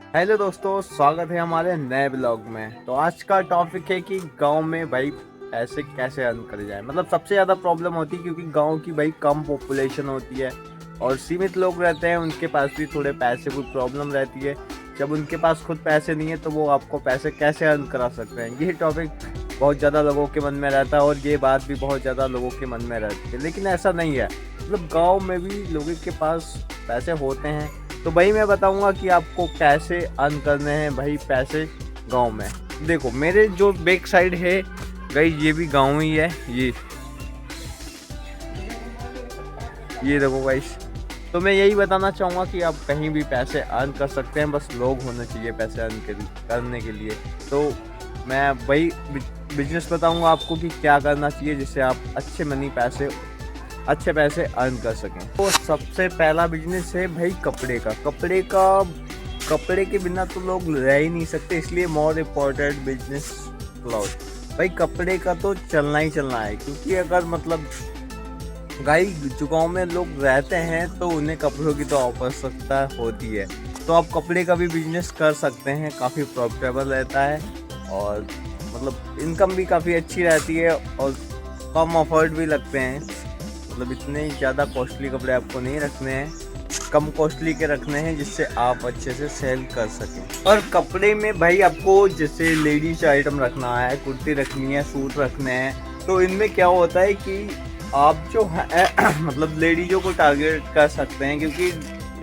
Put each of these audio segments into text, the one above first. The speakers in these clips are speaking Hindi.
हेलो दोस्तों, स्वागत है हमारे नए ब्लॉग में। तो आज का टॉपिक है कि गांव में भाई पैसे कैसे अर्न करे जाए। मतलब सबसे ज़्यादा प्रॉब्लम होती है क्योंकि गांव की भाई कम पॉपुलेशन होती है और सीमित लोग रहते हैं। उनके पास भी थोड़े पैसे की प्रॉब्लम रहती है। जब उनके पास खुद पैसे नहीं है तो वो आपको पैसे कैसे अर्न करा सकते हैं, ये टॉपिक बहुत ज़्यादा लोगों के मन में रहता है और ये बात भी बहुत ज़्यादा लोगों के मन में रहती है। लेकिन ऐसा नहीं है, मतलब गाँव में भी लोगों के पास पैसे होते हैं। तो भाई मैं बताऊंगा कि आपको कैसे अर्न करने हैं भाई पैसे गांव में। देखो मेरे जो बैक साइड है भाई, ये भी गांव ही है। ये देखो गाइस। तो मैं यही बताना चाहूँगा कि आप कहीं भी पैसे अर्न कर सकते हैं, बस लोग होने चाहिए पैसे अर्न करने के लिए। तो मैं वही बिजनेस बताऊँगा आपको कि क्या करना चाहिए जिससे आप अच्छे पैसे अर्न कर सकें। तो सबसे पहला बिजनेस है भाई कपड़े के बिना तो लोग रह ही नहीं सकते, इसलिए मोर इम्पोर्टेंट बिजनेस क्लॉथ। भाई कपड़े का तो चलना ही चलना है, क्योंकि अगर मतलब जो गाँव में लोग रहते हैं तो उन्हें कपड़ों की तो आवश्यकता होती है। तो आप कपड़े का भी बिजनेस कर सकते हैं, काफ़ी प्रॉफिटेबल रहता है और मतलब इनकम भी काफ़ी अच्छी रहती है और कम ऑफर्ट भी लगते हैं। मतलब इतने ज़्यादा कॉस्टली कपड़े आपको नहीं रखने हैं, कम कॉस्टली के रखने हैं जिससे आप अच्छे से सेल कर सकें। और कपड़े में भाई आपको जैसे लेडीज आइटम रखना है, कुर्ती रखनी है, सूट रखने हैं। तो इनमें क्या होता है कि आप जो है मतलब लेडीजों को टारगेट कर सकते हैं, क्योंकि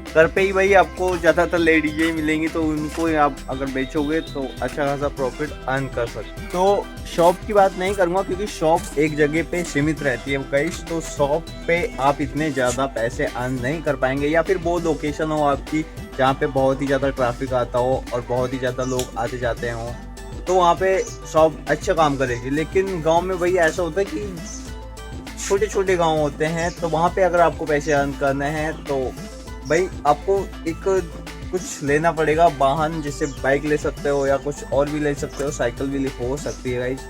घर पे ही भाई आपको ज़्यादातर लेडीजें ही मिलेंगी। तो उनको आप अगर बेचोगे तो अच्छा खासा प्रॉफिट अर्न कर सकते हैं। तो शॉप की बात नहीं करूँगा क्योंकि शॉप एक जगह पे सीमित रहती है गाइस। तो शॉप पे आप इतने ज़्यादा पैसे अर्न नहीं कर पाएंगे, या फिर वो लोकेशन हो आपकी जहाँ पे बहुत ही ज़्यादा ट्रैफिक आता हो और बहुत ही ज़्यादा लोग आते जाते हों, तो वहाँ पे शॉप अच्छा काम करेगी। लेकिन गाँव में भाई ऐसा होता है कि छोटे छोटे गाँव होते हैं, तो वहाँ पे अगर आपको पैसे अर्न करने हैं तो भाई आपको एक कुछ लेना पड़ेगा वाहन, जैसे बाइक ले सकते हो या कुछ और भी ले सकते हो, साइकिल भी हो सकती है गाइस।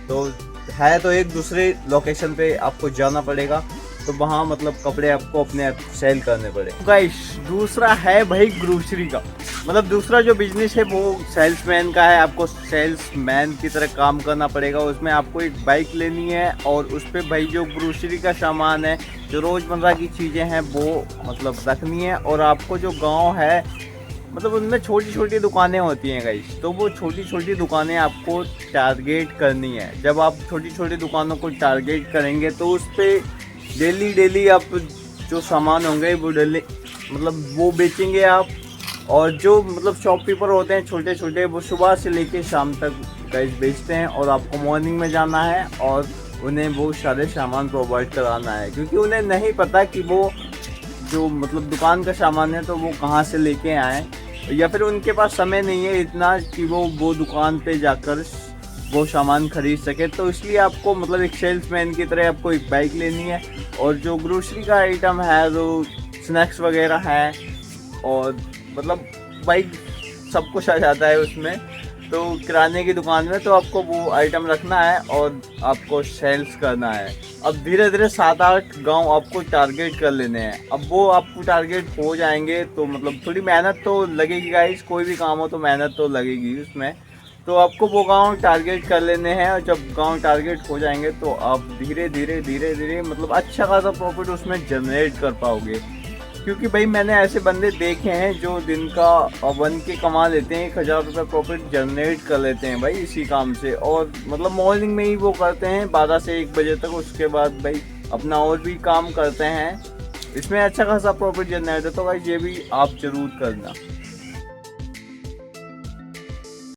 तो है तो एक दूसरे लोकेशन पे आपको जाना पड़ेगा, तो वहाँ मतलब कपड़े आपको अपने आप सेल करने पड़ेंगे गाइस। दूसरा है भाई ग्रोसरी का। मतलब दूसरा जो बिजनेस है वो सेल्समैन का है। आपको सेल्समैन की तरह काम करना पड़ेगा। उसमें आपको एक बाइक लेनी है और उस पर भाई जो ग्रोसरी का सामान है, जो रोज़मर्रा की चीज़ें हैं वो मतलब रखनी है। और आपको जो गांव है मतलब उनमें छोटी छोटी दुकानें होती हैं गाइस, तो वो छोटी छोटी दुकानें आपको टारगेट करनी है। जब आप छोटी छोटी दुकानों को टारगेट करेंगे तो उस पर डेली आप जो सामान होंगे वो डेली मतलब वो बेचेंगे आप। और जो मतलब शॉपकीपर होते हैं छोटे छोटे, वो सुबह से लेके शाम तक गाइस बेचते हैं और आपको मॉर्निंग में जाना है और उन्हें वो सारे सामान प्रोवाइड कराना है, क्योंकि उन्हें नहीं पता कि वो जो मतलब दुकान का सामान है तो वो कहाँ से लेके आए, या फिर उनके पास समय नहीं है इतना कि वो दुकान पे जाकर वो सामान खरीद सके। तो इसलिए आपको मतलब एक सेल्समैन की तरह आपको एक बाइक लेनी है। और जो ग्रोसरी का आइटम है, जो स्नैक्स वगैरह है और मतलब बाइक सब कुछ आ जाता है उसमें, तो किराने की दुकान में तो आपको वो आइटम रखना है और आपको सेल्स करना है। अब धीरे धीरे 7-8 गांव आपको टारगेट कर लेने हैं। अब वो आपको टारगेट हो जाएंगे तो मतलब थोड़ी मेहनत तो लगेगी गाइस, कोई भी काम हो तो मेहनत तो लगेगी उसमें। तो आपको वो गांव टारगेट कर लेने हैं और जब गांव टारगेट हो जाएंगे तो आप धीरे धीरे मतलब अच्छा खासा प्रॉफिट उसमें जनरेट कर पाओगे। क्योंकि भाई मैंने ऐसे बंदे देखे हैं जो दिन का 1K कमा लेते हैं, 1000 रुपये प्रॉफिट जनरेट कर लेते हैं भाई इसी काम से। और मतलब मॉर्निंग में ही वो करते हैं 12 से 1 बजे तक, उसके बाद भाई अपना और भी काम करते हैं। इसमें अच्छा खासा प्रॉफिट जनरेट है, तो भाई ये भी आप जरूर करना।